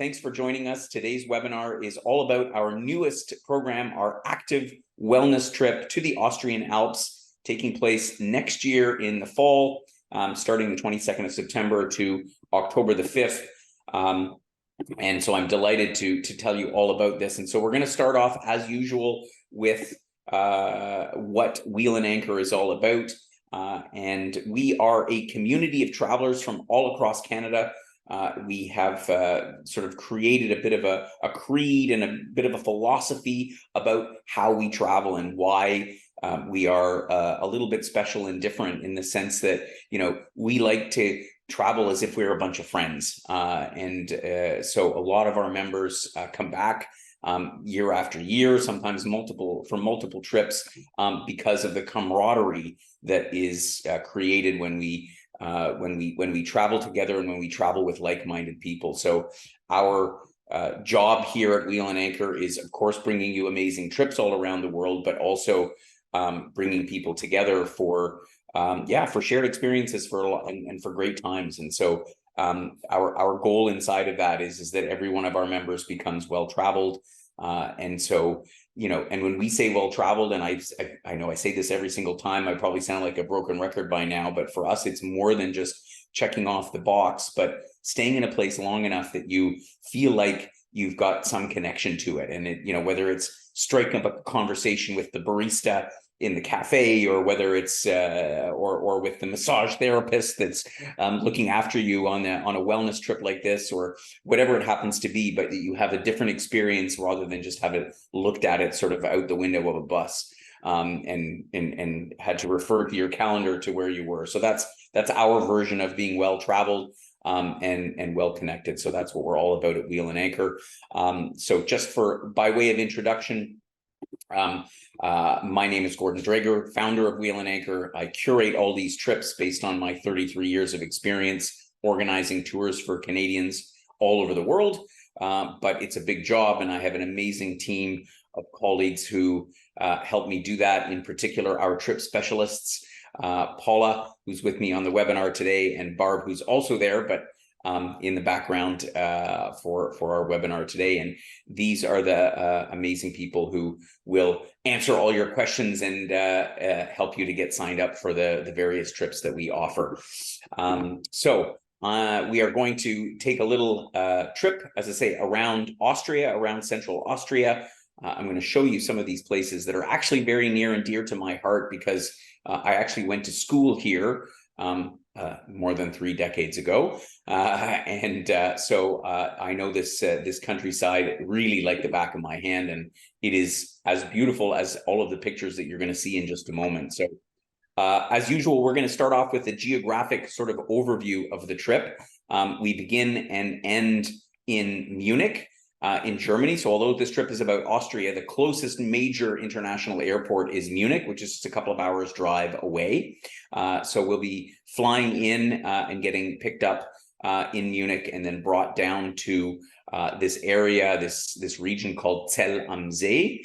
Thanks for joining us. Today's webinar is all about our newest program, our active wellness trip to the Austrian Alps, taking place next year in the fall, starting the 22nd of September to October the 5th. And so I'm delighted to tell you all about this. And so we're going to start off, as usual, with what Wheel and Anchor is all about. And we are a community of travelers from all across Canada. We have sort of created a bit of a creed and a bit of a philosophy about how we travel and why we are a little bit special and different, in the sense that, you know, we like to travel as if we're a bunch of friends. So a lot of our members come back year after year, sometimes multiple trips, because of the camaraderie that is created when we travel together and when we travel with like-minded people. So our job here at Wheel and Anchor is, of course, bringing you amazing trips all around the world, but also bringing people together for shared experiences, and for great times. And so our goal inside of that is that every one of our members becomes well-traveled. And so, you know, and when we say well-traveled, and I know I say this every single time, I probably sound like a broken record by now, but for us, it's more than just checking off the box, but staying in a place long enough that you feel like you've got some connection to it. And it, you know, whether it's striking up a conversation with the barista in the cafe, or whether it's or with the massage therapist that's looking after you on a wellness trip like this, or whatever it happens to be, but that you have a different experience rather than just have it looked at it sort of out the window of a bus, and had to refer to your calendar to where you were. So that's our version of being well-traveled and well-connected. So that's what we're all about at Wheel and Anchor. So just by way of introduction, my name is Gordon Drager, founder of Wheel and Anchor. I curate all these trips based on my 33 years of experience organizing tours for Canadians all over the world. But it's a big job, and I have an amazing team of colleagues who help me do that. In particular, our trip specialists, Paula, who's with me on the webinar today, and Barb, who's also there, but in the background for our webinar today. And these are the amazing people who will answer all your questions and help you to get signed up for the various trips that we offer. So we are going to take a little trip, as I say, around Austria, around central Austria. I'm going to show you some of these places that are actually very near and dear to my heart, because I actually went to school here more than 3 decades ago. So I know this countryside really like the back of my hand, and it is as beautiful as all of the pictures that you're going to see in just a moment. So as usual, we're going to start off with a geographic sort of overview of the trip. We begin and end in Munich, in Germany. So although this trip is about Austria, the closest major international airport is Munich, which is just a couple of hours drive away. So we'll be flying in and getting picked up in Munich, and then brought down to this area, this region called Zell am See,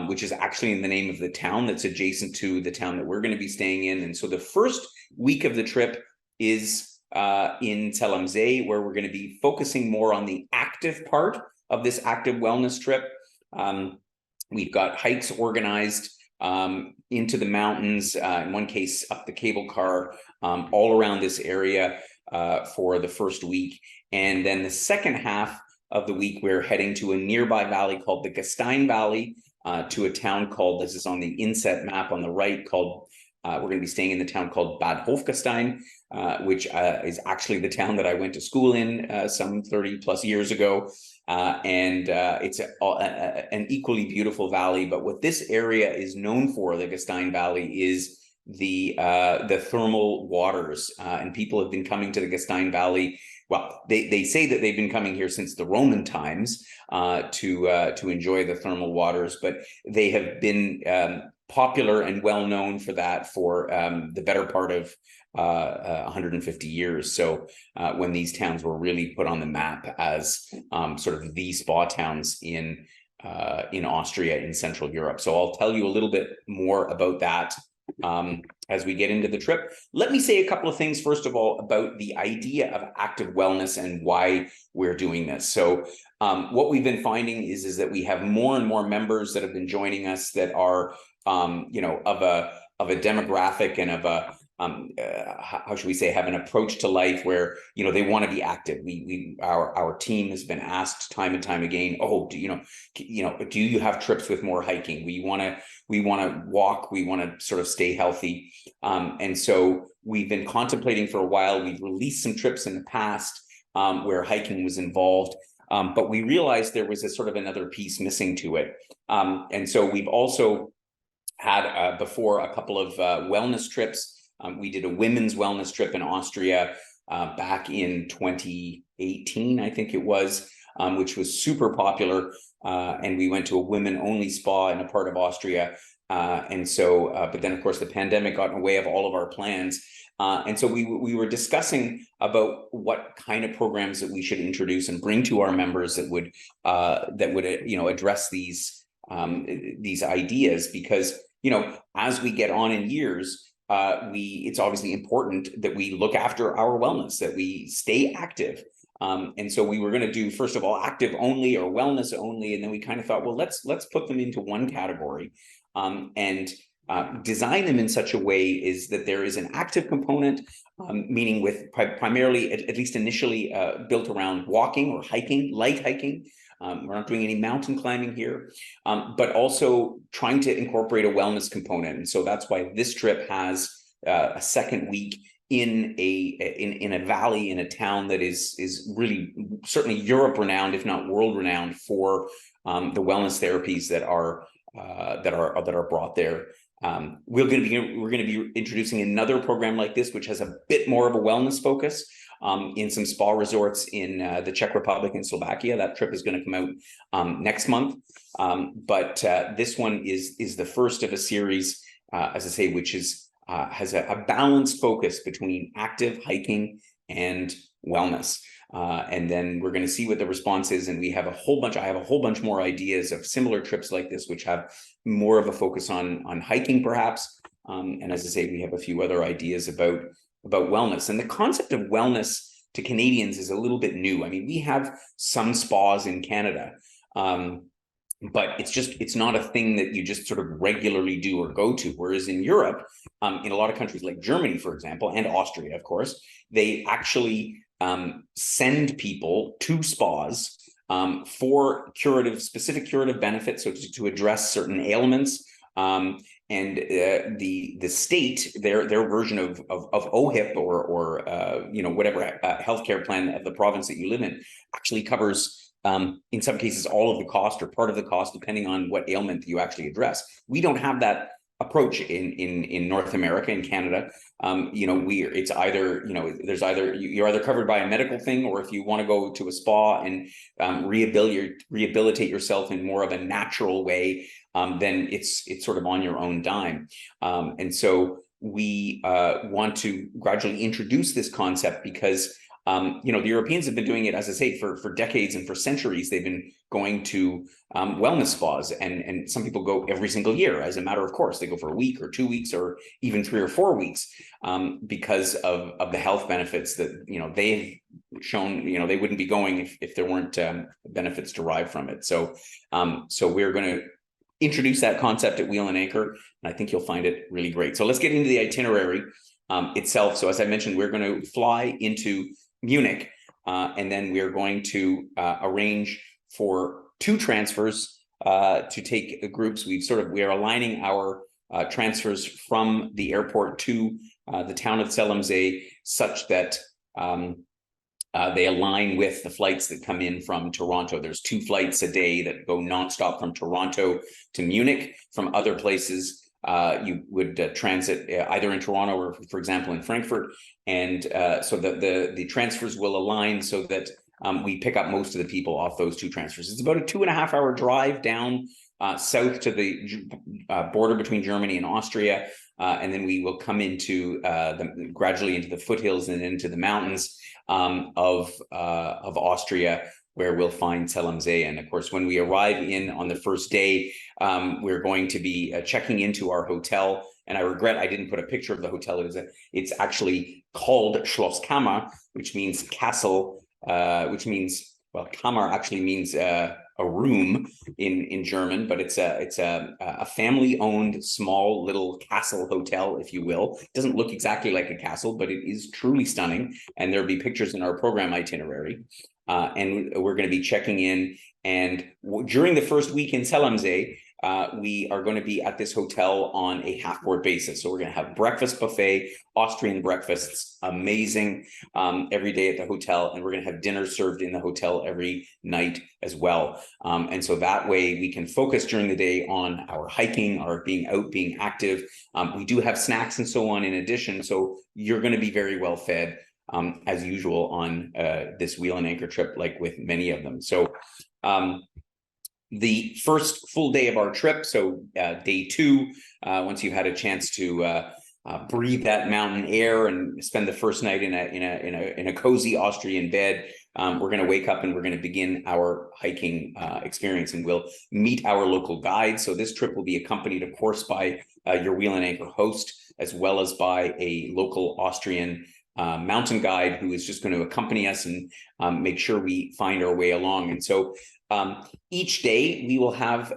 which is actually in the name of the town that's adjacent to the town that we're going to be staying in. And so the first week of the trip is in Zell am See, where we're going to be focusing more on the active part of this active wellness trip. We've got hikes organized into the mountains, in one case up the cable car, all around this area for the first week. And then the second half of the week, we're heading to a nearby valley called the Gastein Valley, to a town called, this is on the inset map on the right, called, we're going to be staying in the town called Bad Hofgastein, which is actually the town that I went to school in some 30 plus years ago. It's an equally beautiful valley. But what this area is known for, the Gastein Valley, is the thermal waters. And people have been coming to the Gastein Valley. Well, they say that they've been coming here since the Roman times to enjoy the thermal waters, but they have been popular and well known for that for the better part of 150 years. So when these towns were really put on the map as sort of the spa towns in Austria, in Central Europe. So I'll tell you a little bit more about that as we get into the trip. Let me say a couple of things, first of all, about the idea of active wellness and why we're doing this. So what we've been finding is that we have more and more members that have been joining us that are, of a demographic and of a, how should we say, have an approach to life where, they want to be active. Our team has been asked time and time again, oh, do you have trips with more hiking? We want to walk, we want to sort of stay healthy. And so we've been contemplating for a while. We've released some trips in the past where hiking was involved. But we realized there was a sort of another piece missing to it. And so we've also had before a couple of wellness trips. We did a women's wellness trip in Austria back in 2018, I think it was, which was super popular. And we went to a women-only spa in a part of Austria. But then, of course, the pandemic got in the way of all of our plans. And so we were discussing about what kind of programs that we should introduce and bring to our members that would address these ideas, because as we get on in years, it's obviously important that we look after our wellness, that we stay active. And so we were going to do, first of all, active only or wellness only, and then we kind of thought, well, let's put them into one category and design them in such a way is that there is an active component, meaning with primarily, at least initially, built around walking or hiking, light hiking. We're not doing any mountain climbing here, but also trying to incorporate a wellness component. And so that's why this trip has a second week in a valley, in a town that is really certainly Europe renowned, if not world renowned, for the wellness therapies that are brought there. We're going to be introducing another program like this, which has a bit more of a wellness focus. In some spa resorts in the Czech Republic and Slovakia. That trip is going to come out next month. But this one is the first of a series, as I say, which has a balanced focus between active hiking and wellness. And then we're going to see what the response is. And I have a whole bunch more ideas of similar trips like this, which have more of a focus on hiking, perhaps. And as I say, we have a few other ideas about wellness. And the concept of wellness to Canadians is a little bit new. I mean, we have some spas in Canada, but it's not a thing that you just sort of regularly do or go to. Whereas in Europe, in a lot of countries like Germany, for example, and Austria, of course, they actually send people to spas for specific curative benefits, so to address certain ailments. And the state, their version of OHIP or whatever healthcare plan of the province that you live in actually covers in some cases all of the cost or part of the cost, depending on what ailment you actually address. We don't have that approach in North America, in Canada. It's either you're either covered by a medical thing, or if you want to go to a spa and rehabilitate yourself in more of a natural way, then it's sort of on your own dime. And so we want to gradually introduce this concept because the Europeans have been doing it, as I say, for decades and for centuries. They've been going to wellness spas, and some people go every single year as a matter of course. They go for a week or 2 weeks or even 3 or 4 weeks because of the health benefits that they've shown. They wouldn't be going if there weren't benefits derived from it. So we're going to introduce that concept at Wheel and Anchor, and I think you'll find it really great. So let's get into the itinerary itself. So as I mentioned, we're going to fly into Munich, and then we're going to arrange for 2 transfers to take groups. We are aligning our transfers from the airport to the town of Zell such that they align with the flights that come in from Toronto. There's 2 flights a day that go nonstop from Toronto to Munich. From other places, you would transit either in Toronto or, for example, in Frankfurt. And so the transfers will align so that we pick up most of the people off those 2 transfers. It's about a 2.5-hour drive down south to the border between Germany and Austria. And then we will come into gradually into the foothills and into the mountains of Austria, where we'll find Zell am See. And of course, when we arrive in on the first day, we're going to be checking into our hotel. And I regret I didn't put a picture of the hotel. It's actually called Schlosskammer, which means castle, which means, well, Kammer actually means a room in German, but it's a family-owned small little castle hotel, if you will. It doesn't look exactly like a castle, but it is truly stunning. And there'll be pictures in our program itinerary. And we're going to be checking in. And during the first week in Zell am See, we are going to be at this hotel on a half-board basis. So we're going to have breakfast buffet, Austrian breakfasts, amazing, every day at the hotel. And we're going to have dinner served in the hotel every night as well. And so that way we can focus during the day on our hiking, our being out, being active. We do have snacks and so on in addition. So you're going to be very well fed, as usual on this wheel and anchor trip, like with many of them. So the first full day of our trip, so day 2, once you've had a chance to breathe that mountain air and spend the first night in a cozy Austrian bed, we're going to wake up and we're going to begin our hiking experience, and we'll meet our local guide. So this trip will be accompanied, of course, by your wheel and anchor host, as well as by a local Austrian mountain guide who is just going to accompany us and make sure we find our way along. And so each day we will have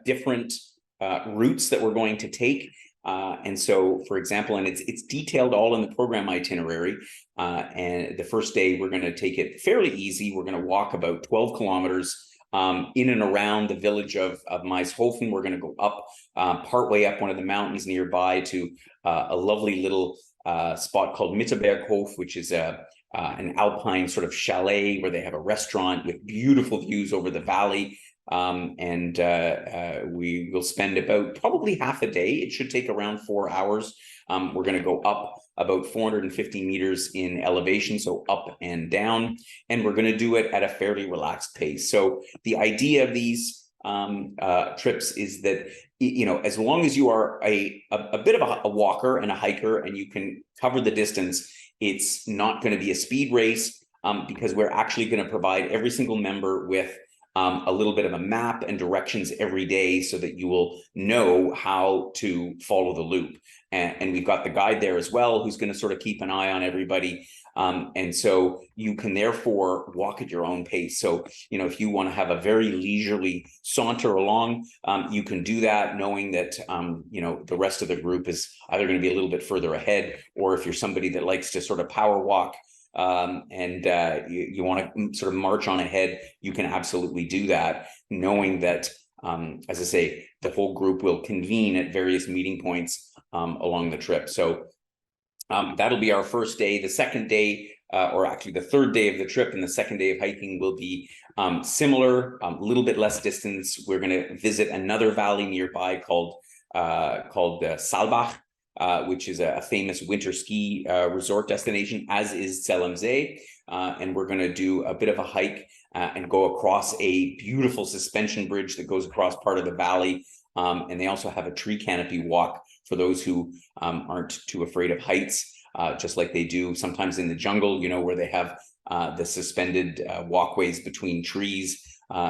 different routes that we're going to take. And so, for example, and it's detailed all in the program itinerary. And the first day we're going to take it fairly easy. We're going to walk about 12 kilometers in and around the village of Maishofen. We're going to go up, partway up one of the mountains nearby to a lovely little spot called Mitterberghof, which is an alpine sort of chalet where they have a restaurant with beautiful views over the valley. And we will spend about probably half a day. It should take around 4 hours. We're going to go up about 450 meters in elevation, so up and down, and we're going to do it at a fairly relaxed pace. So the idea of these trips is that, you know, as long as you are a bit of a walker and a hiker and you can cover the distance, it's not going to be a speed race, because we're actually going to provide every single member with a little bit of a map and directions every day so that you will know how to follow the loop. And we've got the guide there as well, who's going to sort of keep an eye on everybody. And so you can therefore walk at your own pace. So, you know, if you want to have a very leisurely saunter along, you can do that, knowing that, you know, the rest of the group is either going to be a little bit further ahead, or if you're somebody that likes to sort of power walk, and you want to sort of march on ahead, you can absolutely do that, knowing that, as I say, the whole group will convene at various meeting points along the trip. So that'll be our first day. The second day, or actually the third day of the trip and the second day of hiking, will be similar, a little bit less distance. We're going to visit another valley nearby called Saalbach, which is a famous winter ski resort destination, as is Zell am See. And we're going to do a bit of a hike and go across a beautiful suspension bridge that goes across part of the valley. And they also have a tree canopy walk for those who aren't too afraid of heights, just like they do sometimes in the jungle, you know, where they have the suspended walkways between trees.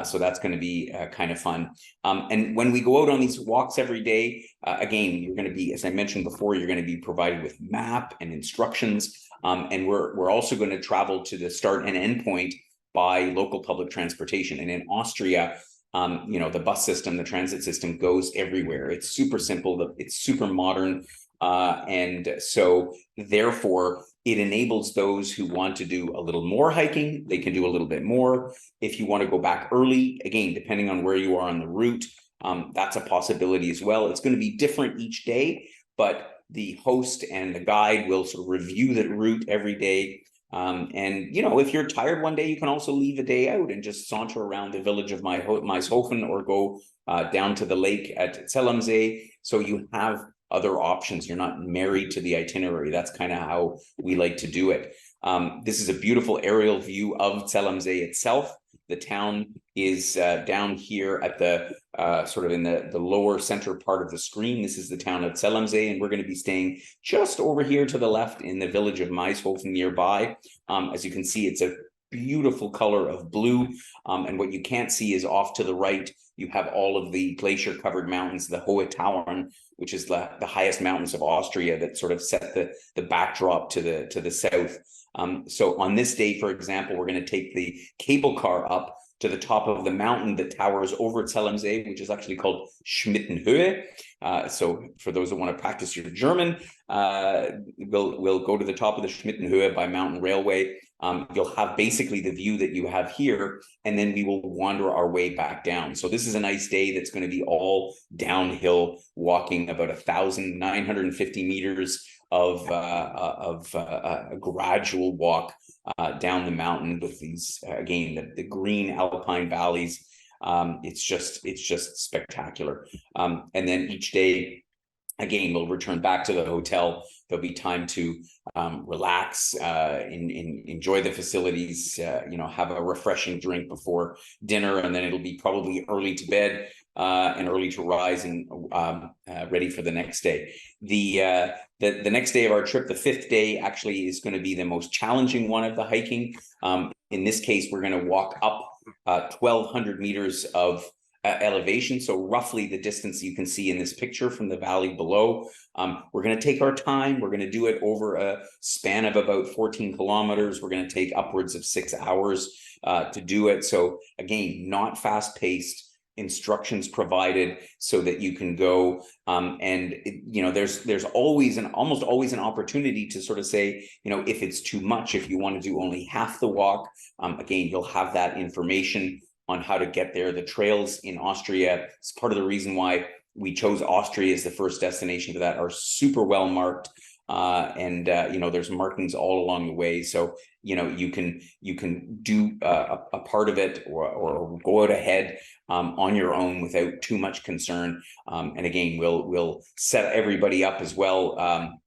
So that's going to be kind of fun. And when we go out on these walks every day, again, you're going to be, as I mentioned before, you're going to be provided with map and instructions. And we're also going to travel to the start and end point by local public transportation. And in Austria, you know, the bus system, the transit system goes everywhere. It's super simple. It's super modern. And so therefore, it enables those who want to do a little more hiking, they can do a little bit more. If you want to go back early, again, depending on where you are on the route, that's a possibility as well. It's going to be different each day, but the host and the guide will sort of review the route every day. And, you know, if you're tired one day, you can also leave a day out and just saunter around the village of Maishofen, or go down to the lake at Zell am See. So you have other options. You're not married to the itinerary. That's kind of how we like to do it. This is a beautiful aerial view of Zell am See itself. The town is down here at the sort of in the lower center part of the screen. This is the town of Zell am See, and we're going to be staying just over here to the left in the village of Maishofen nearby. As you can see, it's a beautiful color of blue. And what you can't see is off to the right, you have all of the glacier-covered mountains, the Hohe Tauern, which is the highest mountains of Austria that sort of set the backdrop to the south. So on this day, for example, we're going to take the cable car up to the top of the mountain that towers over Zell, which is actually called Schmittenhöhe. So for those that want to practice your German, we'll go to the top of the Schmittenhöhe by mountain railway. You'll have basically the view that you have here, and then we will wander our way back down. So this is a nice day that's going to be all downhill, walking about 1,950 meters of a gradual walk down the mountain with these again the green alpine valleys. It's just spectacular. And then each day, again, we'll return back to the hotel. There'll be time to relax, enjoy the facilities, have a refreshing drink before dinner, and then it'll be probably early to bed and early to rise and ready for the next day. The next day of our trip, the fifth day, actually is going to be the most challenging one of the hiking. In this case, we're going to walk up 1,200 meters of elevation, so roughly the distance you can see in this picture from the valley below. We're going to take our time. We're going to do it over a span of about 14 kilometers. We're going to take upwards of 6 hours to do it. So again, not fast-paced, instructions provided so that you can go there's almost always an opportunity to sort of say, if it's too much, if you want to do only half the walk, again, you'll have that information on how to get there. The trails in Austria, it's part of the reason why we chose Austria as the first destination for that, are super well marked. There's markings all along the way. So, you can do a part of it or go out ahead on your own without too much concern. And again, we'll set everybody up as well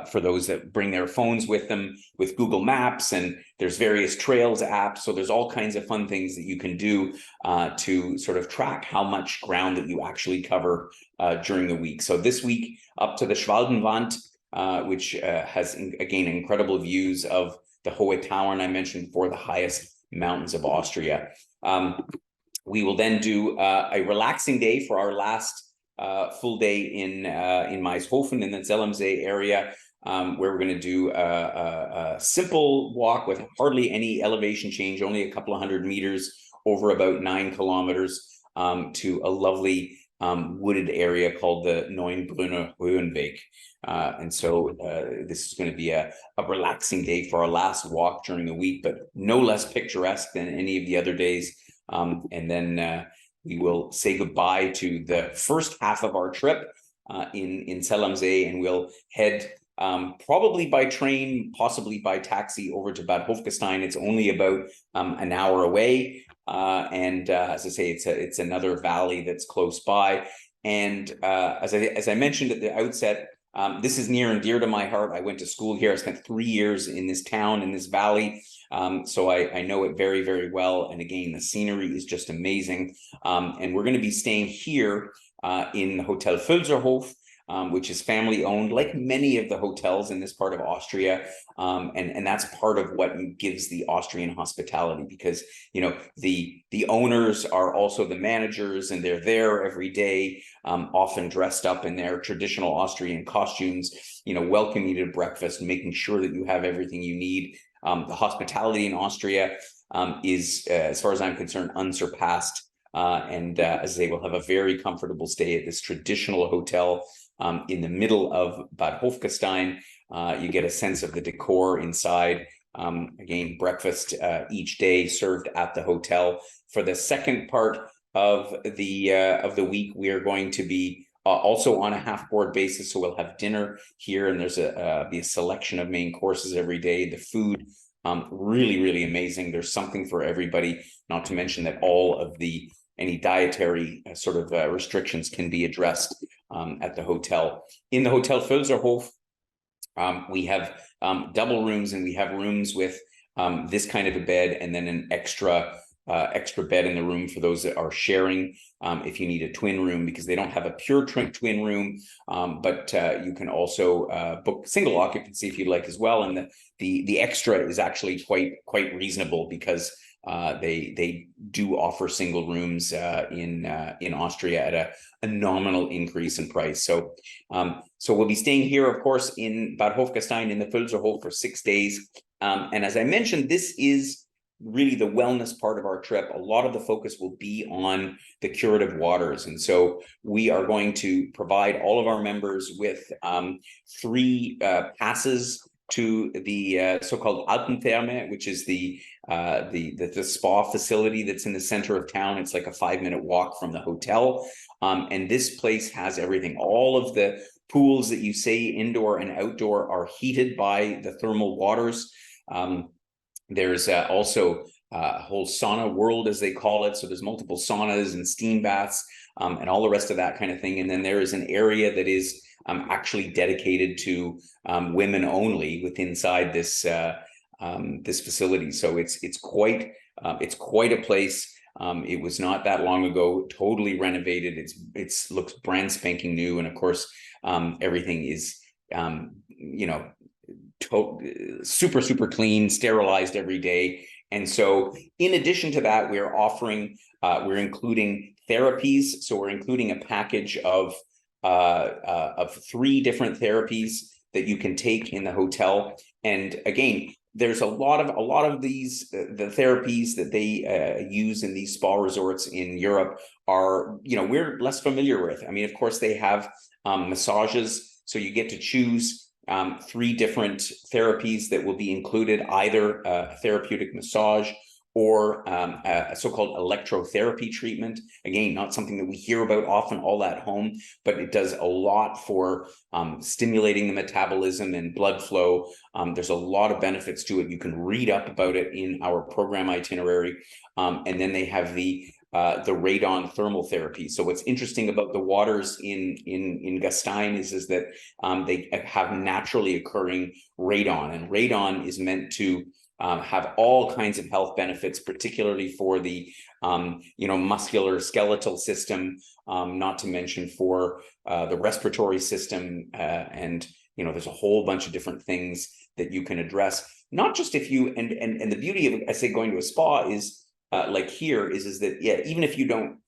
for those that bring their phones with them with Google Maps, and there's various trails apps. So there's all kinds of fun things that you can do to sort of track how much ground that you actually cover during the week. So this week up to the Schwalbenwand, which has, again, incredible views of the Hohe Tauern I mentioned before, the highest mountains of Austria. We will then do a relaxing day for our last full day in Maishofen in the Zellamsee area, where we're going to do a simple walk with hardly any elevation change, only a couple of 100 meters over about 9 kilometers to a lovely wooded area called the Neunbrunner Höhenweg. And so this is going to be a relaxing day for our last walk during the week, but no less picturesque than any of the other days. And then we will say goodbye to the first half of our trip in Zellamsee, and we'll head probably by train, possibly by taxi, over to Bad Hofgastein. It's only about an hour away. And as I say, it's another valley that's close by. And as I mentioned at the outset, this is near and dear to my heart. I went to school here. I spent 3 years in this town, in this valley. So I know it very, very well. And again, the scenery is just amazing. And we're going to be staying here in Hotel Völzerhof, which is family owned, like many of the hotels in this part of Austria. And that's part of what gives the Austrian hospitality, because, the owners are also the managers, and they're there every day, often dressed up in their traditional Austrian costumes, welcoming you to breakfast, making sure that you have everything you need. The hospitality in Austria is, as far as I'm concerned, unsurpassed. And as they will have a very comfortable stay at this traditional hotel in the middle of Bad Hofgastein. You get a sense of the decor inside. Again, breakfast each day served at the hotel. For the second part of the week, we are going to be also on a half board basis. So we'll have dinner here, and there's be a selection of main courses every day. The food, really, really amazing. There's something for everybody, not to mention that all of any dietary sort of restrictions can be addressed at the hotel. In the Hotel Völzerhof, we have double rooms, and we have rooms with this kind of a bed, and then an extra extra bed in the room for those that are sharing. If you need a twin room, because they don't have a pure twin room, but you can also book single occupancy if you'd like as well. And the extra is actually quite reasonable, because they do offer single rooms in Austria at a nominal increase in price. So we'll be staying here, of course, in Bad Hofgastein in the Pfälzerhof for 6 days. And as I mentioned, this is really the wellness part of our trip. A lot of the focus will be on the curative waters. And so we are going to provide all of our members with 3 passes to the so-called Alpentherme, which is the spa facility that's in the center of town. It's like a 5-minute walk from the hotel. And this place has everything. All of the pools that you see indoor and outdoor are heated by the thermal waters. There's also a whole sauna world, as they call it. So there's multiple saunas and steam baths and all the rest of that kind of thing. And then there is an area that is actually dedicated to women only within this this facility. So it's quite a place. It was not that long ago, totally renovated. It's looks brand spanking new, and of course everything is super clean, sterilized every day. And so in addition to that, we're including therapies. So we're including a package of 3 different therapies that you can take in the hotel. And again, there's a lot of these the therapies that they use in these spa resorts in Europe are, we're less familiar with. I mean, of course, they have massages, so you get to choose 3 different therapies that will be included, either a therapeutic massage or a so-called electrotherapy treatment. Again, not something that we hear about often all at home, but it does a lot for stimulating the metabolism and blood flow. There's a lot of benefits to it. You can read up about it in our program itinerary. And then they have the radon thermal therapy. So what's interesting about the waters in Gastein is that they have naturally occurring radon, and radon is meant to have all kinds of health benefits, particularly for the muscular skeletal system, not to mention for the respiratory system, and there's a whole bunch of different things that you can address. Not just if you and the beauty of, I say, going to a spa is like here is that, yeah, even if you don't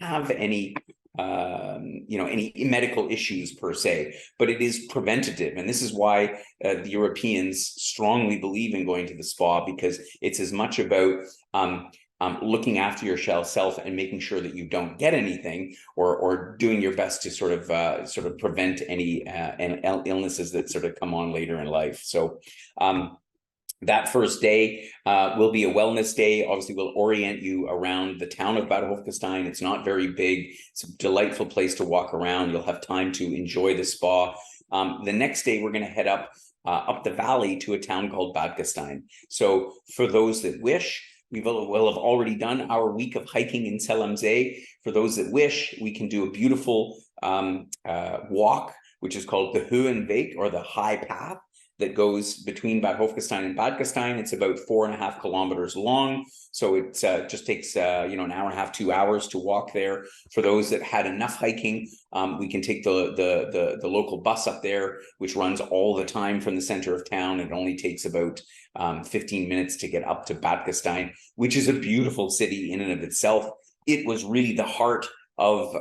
have any any medical issues per se, but it is preventative. And this is why the Europeans strongly believe in going to the spa, because it's as much about looking after yourself and making sure that you don't get anything, or doing your best to sort of prevent any illnesses that sort of come on later in life. So that first day will be a wellness day. Obviously, we'll orient you around the town of Bad Hofgastein. It's not very big. It's a delightful place to walk around. You'll have time to enjoy the spa. The next day, we're going to head up the valley to a town called Bad Gastein. So for those that wish, we will have already done our week of hiking in Zell am See. For those that wish, we can do a beautiful walk, which is called the Höhenweg, or the high path, that goes between Bad Hofgastein and Bad Gastein. It's about 4.5 kilometers long. So it just takes, an hour and a half, 2 hours to walk there. For those that had enough hiking, we can take the local bus up there, which runs all the time from the center of town. It only takes about 15 minutes to get up to Bad Gastein, which is a beautiful city in and of itself. It was really the heart of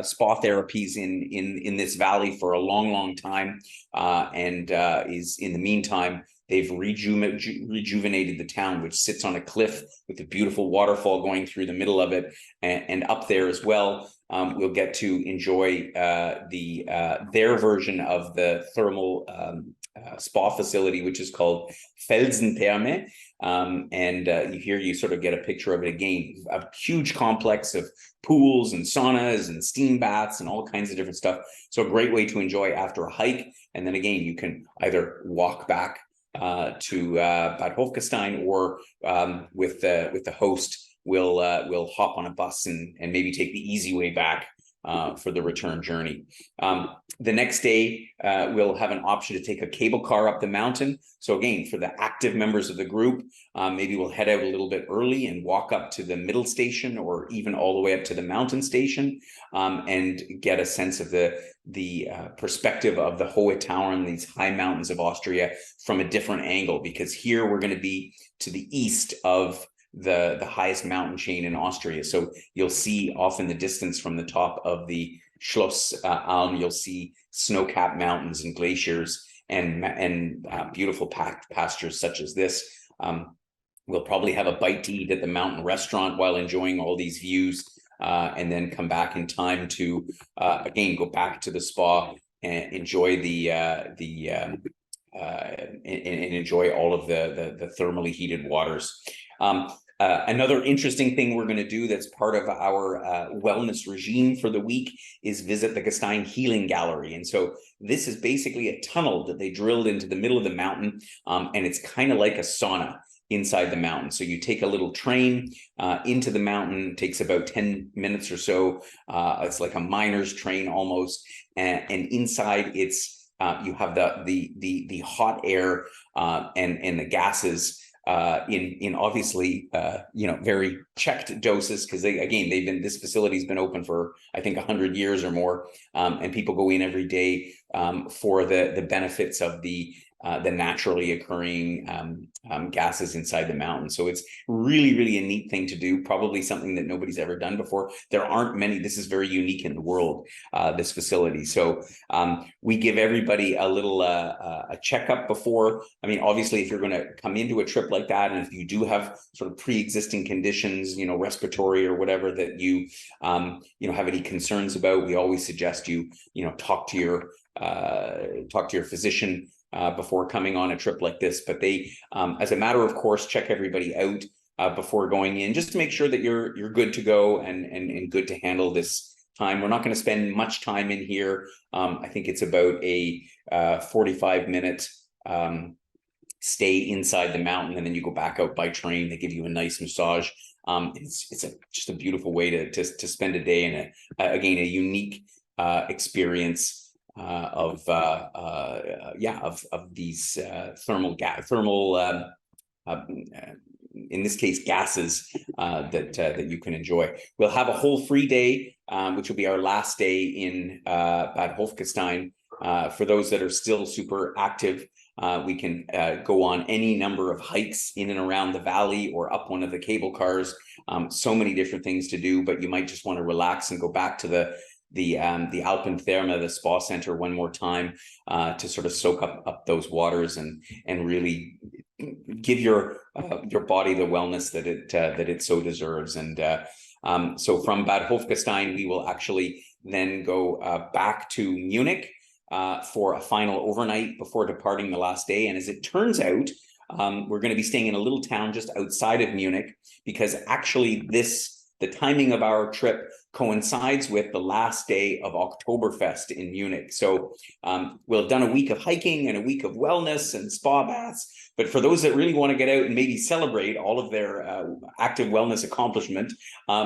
spa therapies in this valley for a long time, and is, in the meantime, they've rejuvenated the town, which sits on a cliff with a beautiful waterfall going through the middle of it, and up there as well, we'll get to enjoy their version of the thermal spa facility, which is called Felsentherme. And here you sort of get a picture of it again, a huge complex of pools and saunas and steam baths and all kinds of different stuff. So a great way to enjoy after a hike. And then again, you can either walk back to Bad Hofgastein, or with the host, we'll hop on a bus and maybe take the easy way back for the return journey. The next day, we'll have an option to take a cable car up the mountain. So again, for the active members of the group, maybe we'll head out a little bit early and walk up to the middle station, or even all the way up to the mountain station, and get a sense of the perspective of the Hohe Tauern, these high mountains of Austria, from a different angle, because here we're going to be to the east of the highest mountain chain in Austria. So you'll see off in the distance from the top of the Schloss Alm, you'll see snow-capped mountains and glaciers and beautiful pastures such as this. We'll probably have a bite to eat at the mountain restaurant while enjoying all these views, and then come back in time to again go back to the spa and enjoy and enjoy all of the thermally heated waters. Another interesting thing we're going to do that's part of our wellness regime for the week is visit the Gastein Healing Gallery. And so this is basically a tunnel that they drilled into the middle of the mountain, and it's kind of like a sauna inside the mountain. So you take a little train into the mountain. It takes about 10 minutes or so. It's like a miner's train almost, and inside it's you have the hot air and the gases in obviously very checked doses, because this facility's been open for I think 100 years or more, and people go in every day for the benefits of the naturally occurring gases inside the mountain. So it's really a neat thing to do, probably something that nobody's ever done before. There aren't many. This is very unique in the world, this facility. So we give everybody a little a checkup before. I mean, obviously, if you're going to come into a trip like that, and if you do have sort of pre-existing conditions, respiratory or whatever, that you have any concerns about, we always suggest you talk to your physician before coming on a trip like this. But they, as a matter of course, check everybody out before going in, just to make sure that you're good to go and good to handle this time. We're not going to spend much time in here. I think it's about a 45-minute stay inside the mountain, and then you go back out by train. They give you a nice massage. It's just a beautiful way to spend a day, and again, a unique experience of these thermal in this case gases that you can enjoy. We'll have a whole free day, which will be our last day in Bad Hofgastein. For those that are still super active, we can go on any number of hikes in and around the valley or up one of the cable cars. So many different things to do, but you might just want to relax and go back to the Alpentherme, the spa center, one more time to sort of soak up those waters and really give your body the wellness that it so deserves. And so from Bad Hofgastein, we will actually then go back to Munich for a final overnight before departing the last day. And as it turns out, we're going to be staying in a little town just outside of Munich, because actually the timing of our trip coincides with the last day of Oktoberfest in Munich. So we'll have done a week of hiking and a week of wellness and spa baths. But for those that really want to get out and maybe celebrate all of their active wellness accomplishment,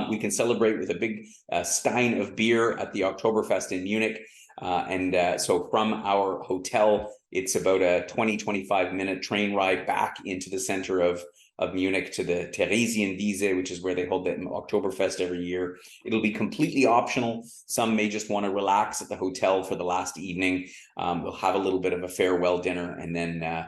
we can celebrate with a big stein of beer at the Oktoberfest in Munich. So from our hotel, it's about a 20-25 minute train ride back into the center of Munich to the Theresienwiese, which is where they hold the Oktoberfest every year. It'll be completely optional. Some may just want to relax at the hotel for the last evening. We'll have a little bit of a farewell dinner, and then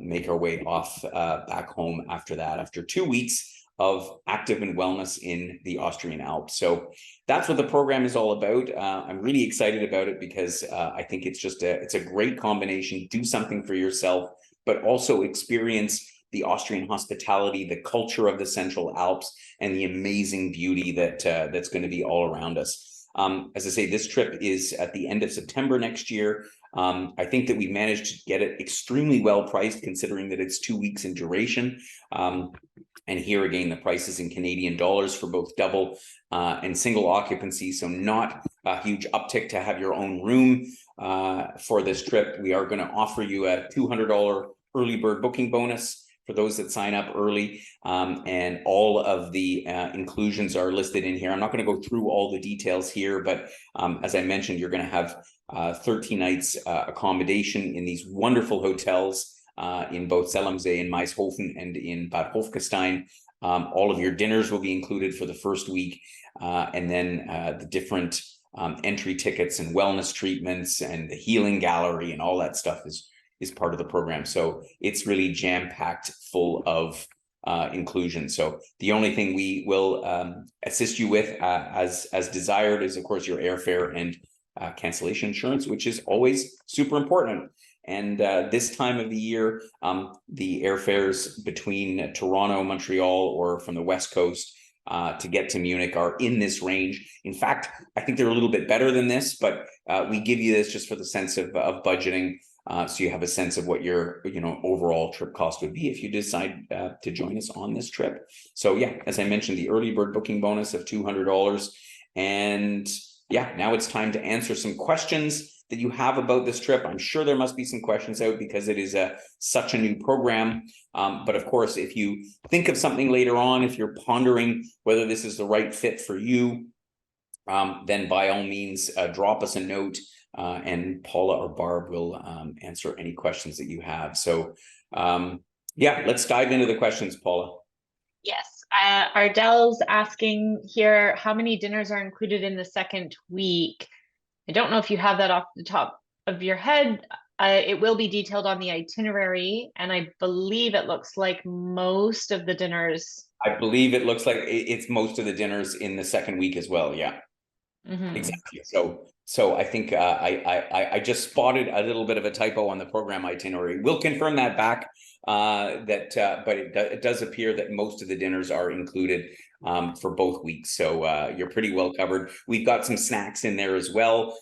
make our way off back home after that, after 2 weeks of active and wellness in the Austrian Alps. So that's what the program is all about. I'm really excited about it because I think it's a great combination. Do something for yourself, but also experience the Austrian hospitality, the culture of the Central Alps, and the amazing beauty that's going to be all around us. As I say, this trip is at the end of September next year. I think that we managed to get it extremely well priced, considering that it's 2 weeks in duration. And here again, the price is in Canadian dollars for both double and single occupancy. So not a huge uptick to have your own room for this trip. We are going to offer you a $200 early bird booking bonus for those that sign up early. And all of the inclusions are listed in here. I'm not going to go through all the details here, but as I mentioned, you're going to have 13 nights accommodation in these wonderful hotels in both Zell and Maishofen and in Bad Hofgastein. All of your dinners will be included for the first week, and then the different entry tickets and wellness treatments and the healing gallery and all that stuff is part of the program. So it's really jam-packed full of inclusion. So the only thing we will assist you with as desired is, of course, your airfare and cancellation insurance, which is always super important. And this time of the year, the airfares between Toronto, Montreal, or from the West Coast to get to Munich are in this range. In fact, I think they're a little bit better than this, but we give you this just for the sense of budgeting, so you have a sense of what your overall trip cost would be if you decide to join us on this trip. So yeah, as I mentioned, the early bird booking bonus of $200, and yeah, now it's time to answer some questions that you have about this trip. I'm sure there must be some questions out because it is such a new program. But of course, if you think of something later on, if you're pondering whether this is the right fit for you, then by all means, drop us a note and Paula or Barb will answer any questions that you have. So yeah, let's dive into the questions, Paula. Yes. Ardell's asking here, how many dinners are included in the second week? I don't know if you have that off the top of your head. It will be detailed on the itinerary, and I believe it looks like most of the dinners. I believe it looks like it's most of the dinners in the second week as well. Yeah, exactly. So I think I just spotted a little bit of a typo on the program itinerary. We'll confirm that back. But it does appear that most of the dinners are included for both weeks. So you're pretty well covered. We've got some snacks in there as well,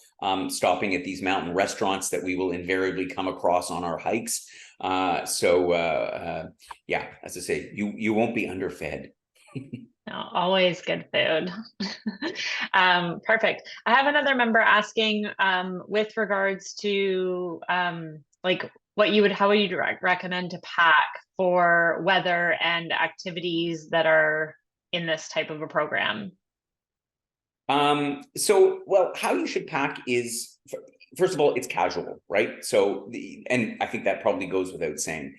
stopping at these mountain restaurants that we will invariably come across on our hikes. Yeah, as I say, you won't be underfed. No, always good food. Perfect. I have another member asking with regards to like how would you recommend to pack for weather and activities that are in this type of a program? Well, how you should pack is, first of all, it's casual, right? So and I think that probably goes without saying.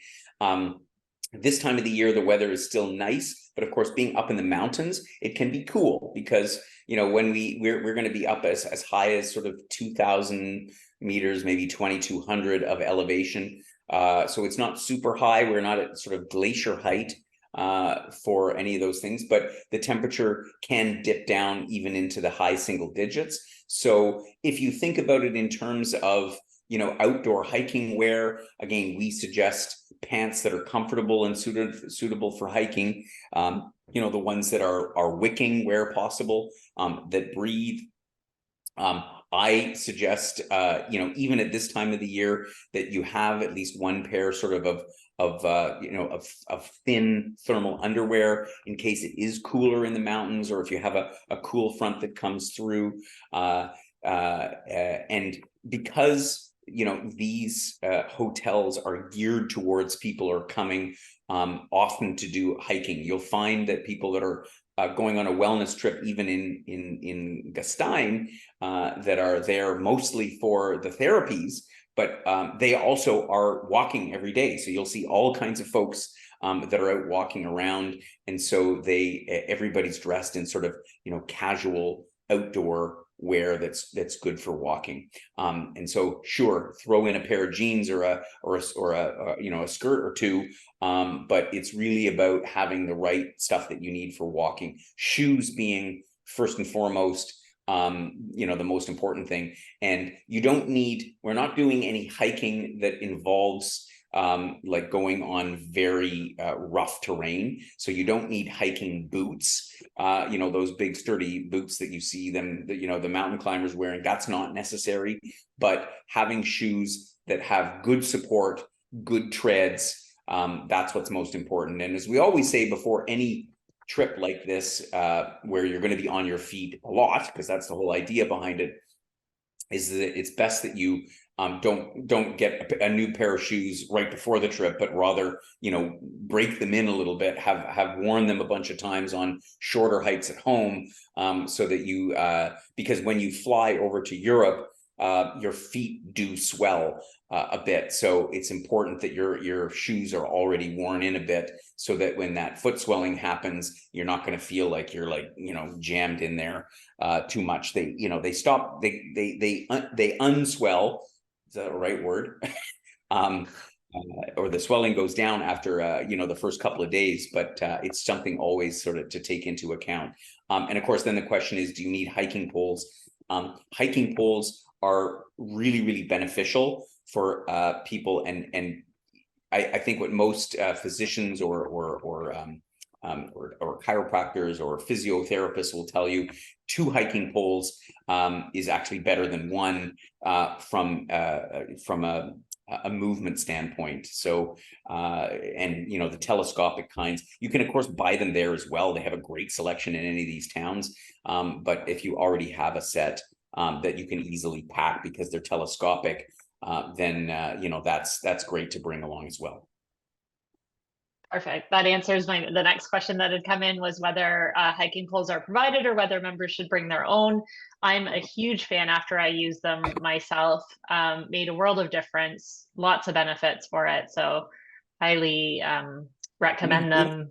This time of the year, the weather is still nice, but of course, being up in the mountains, it can be cool because, when we're going to be up as high as sort of 2,000 meters, maybe 2,200 of elevation. So it's not super high. We're not at sort of glacier height for any of those things, but the temperature can dip down even into the high single digits. So if you think about it in terms of outdoor hiking wear, again, we suggest pants that are comfortable and suitable for hiking. The ones that are wicking where possible, that breathe. I suggest, even at this time of the year, that you have at least one pair sort of thin thermal underwear in case it is cooler in the mountains, or if you have a cool front that comes through. And because these hotels are geared towards people who are coming often to do hiking, you'll find that people that are going on a wellness trip, even in Gastein, that are there mostly for the therapies, but they also are walking every day. So you'll see all kinds of folks that are out walking around, and so everybody's dressed in sort of casual outdoor wear that's good for walking. And so sure, throw in a pair of jeans or a skirt or two, but it's really about having the right stuff that you need for walking. Shoes being first and foremost, the most important thing. And we're not doing any hiking that involves like going on very rough terrain. So you don't need hiking boots, those big sturdy boots that you see them, the mountain climbers wearing. That's not necessary, but having shoes that have good support, good treads, that's what's most important. And as we always say before any trip like this, where you're going to be on your feet a lot, because that's the whole idea behind it, is that it's best that you Don't get a new pair of shoes right before the trip, but rather, break them in a little bit, have worn them a bunch of times on shorter hikes at home, so that you, because when you fly over to Europe, your feet do swell a bit. So it's important that your shoes are already worn in a bit, so that when that foot swelling happens, you're not going to feel like you're jammed in there too much. They unswell. Is that a right word? Or the swelling goes down after the first couple of days, but it's something always sort of to take into account. And of course, then the question is, do you need hiking poles? Hiking poles are really, really beneficial for people, and I think what most physicians or chiropractors or physiotherapists will tell you, 2 hiking poles is actually better than 1 from a movement standpoint. So and the telescopic kinds, you can of course buy them there as well. They have a great selection in any of these towns, but if you already have a set that you can easily pack because they're telescopic, then that's great to bring along as well. Perfect. That answers the next question that had come in, was whether hiking poles are provided or whether members should bring their own. I'm a huge fan after I use them myself. Made a world of difference, lots of benefits for it. So highly recommend them.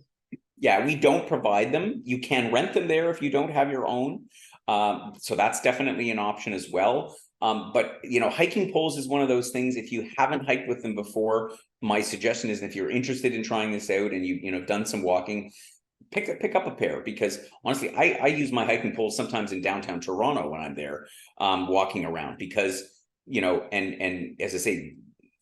Yeah, we don't provide them. You can rent them there if you don't have your own. So that's definitely an option as well. But hiking poles is one of those things. If you haven't hiked with them before, my suggestion is, if you're interested in trying this out and you've done some walking, pick up a pair, because honestly, I use my hiking poles sometimes in downtown Toronto when I'm there walking around, because and as I say,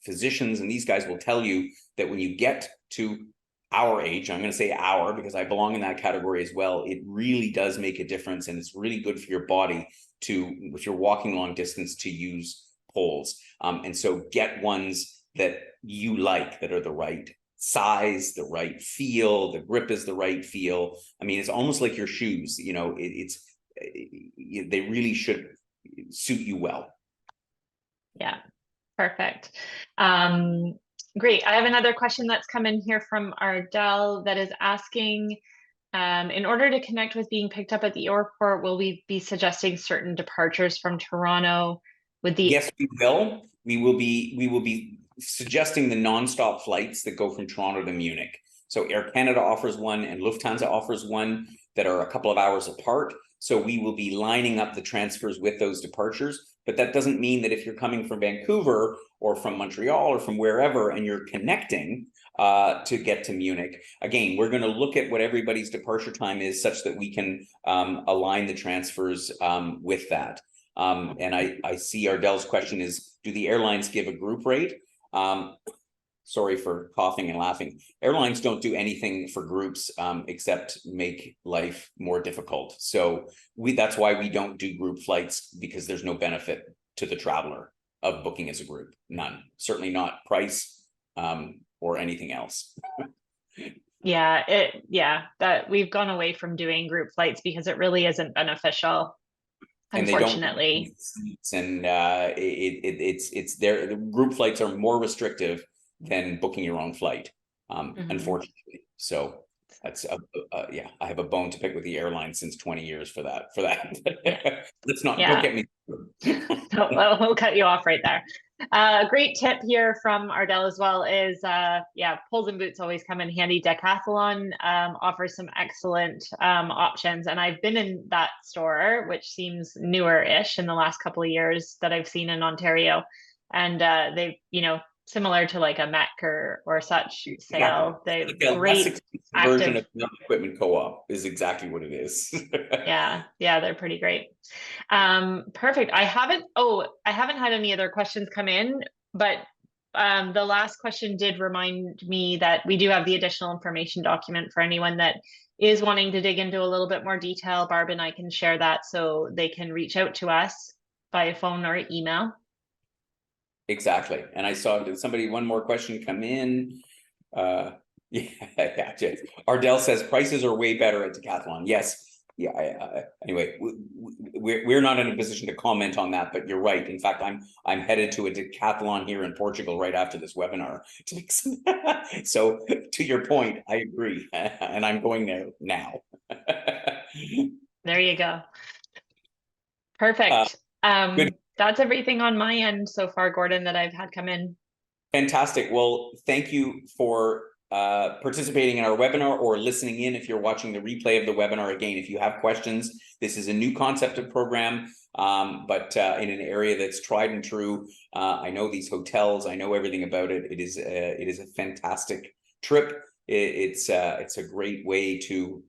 physicians and these guys will tell you that when you get to our age, I'm going to say our because I belong in that category as well, it really does make a difference, and it's really good for your body to, if you're walking long distance, to use poles. And so get ones that you like, that are the right size, the right feel, the grip is the right feel. I mean, it's almost like your shoes, they really should suit you well. Yeah, perfect. Great. I have another question that's come in here from Ardell that is asking, in order to connect with being picked up at the airport, will we be suggesting certain departures from Toronto? Yes, we will. We will be suggesting the nonstop flights that go from Toronto to Munich. So Air Canada offers one and Lufthansa offers one that are a couple of hours apart. So we will be lining up the transfers with those departures. But that doesn't mean that if you're coming from Vancouver or from Montreal or from wherever and you're connecting to get to Munich, again, we're going to look at what everybody's departure time is, such that we can align the transfers with that. And I see Ardell's question is, do the airlines give a group rate? Sorry for coughing and laughing. Airlines don't do anything for groups except make life more difficult. So that's why we don't do group flights, because there's no benefit to the traveler of booking as a group. None. Certainly not price or anything else. That we've gone away from doing group flights because it really isn't beneficial. And unfortunately, it's there. The group flights are more restrictive than booking your own flight, unfortunately. So that's I have a bone to pick with the airline since 20 years for that. Let's not, don't get me. We'll cut you off right there. Great tip here from Ardell as well is, poles and boots always come in handy. Decathlon offers some excellent options, and I've been in that store, which seems newer-ish in the last couple of years that I've seen in Ontario, and they've, similar to like a Mech or such sale. They great version of equipment co-op is exactly what it is. yeah, they're pretty great. Perfect. I haven't had any other questions come in, but the last question did remind me that we do have the additional information document for anyone that is wanting to dig into a little bit more detail. Barb and I can share that so they can reach out to us by phone or email. Exactly. And I saw one more question come in. Ardell says prices are way better at Decathlon. Yes, yeah, anyway, we're not in a position to comment on that, but you're right. In fact, I'm headed to a decathlon here in Portugal right after this webinar. So to your point, I agree, and I'm going there now. There you go. Perfect. Good. That's everything on my end so far, Gordon, that I've had come in. Fantastic. Well, thank you for participating in our webinar or listening in if you're watching the replay of the webinar. Again, if you have questions, this is a new concept of program, but in an area that's tried and true. I know these hotels, I know everything about it. It is a fantastic trip. It's a great way to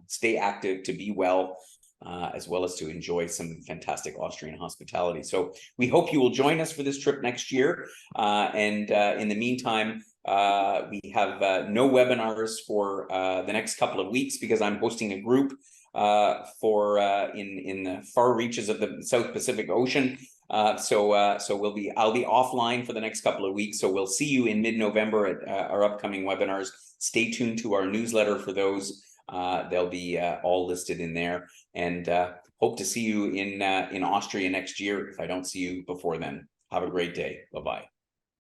stay active, to be well, as well as to enjoy some fantastic Austrian hospitality. So we hope you will join us for this trip next year. And in the meantime, we have no webinars for the next couple of weeks because I'm hosting a group for in the far reaches of the South Pacific Ocean. So I'll be offline for the next couple of weeks. So we'll see you in mid-November at our upcoming webinars. Stay tuned to our newsletter for those. They'll be all listed in there, and hope to see you in Austria next year if I don't see you before then. Have a great day. Bye-bye.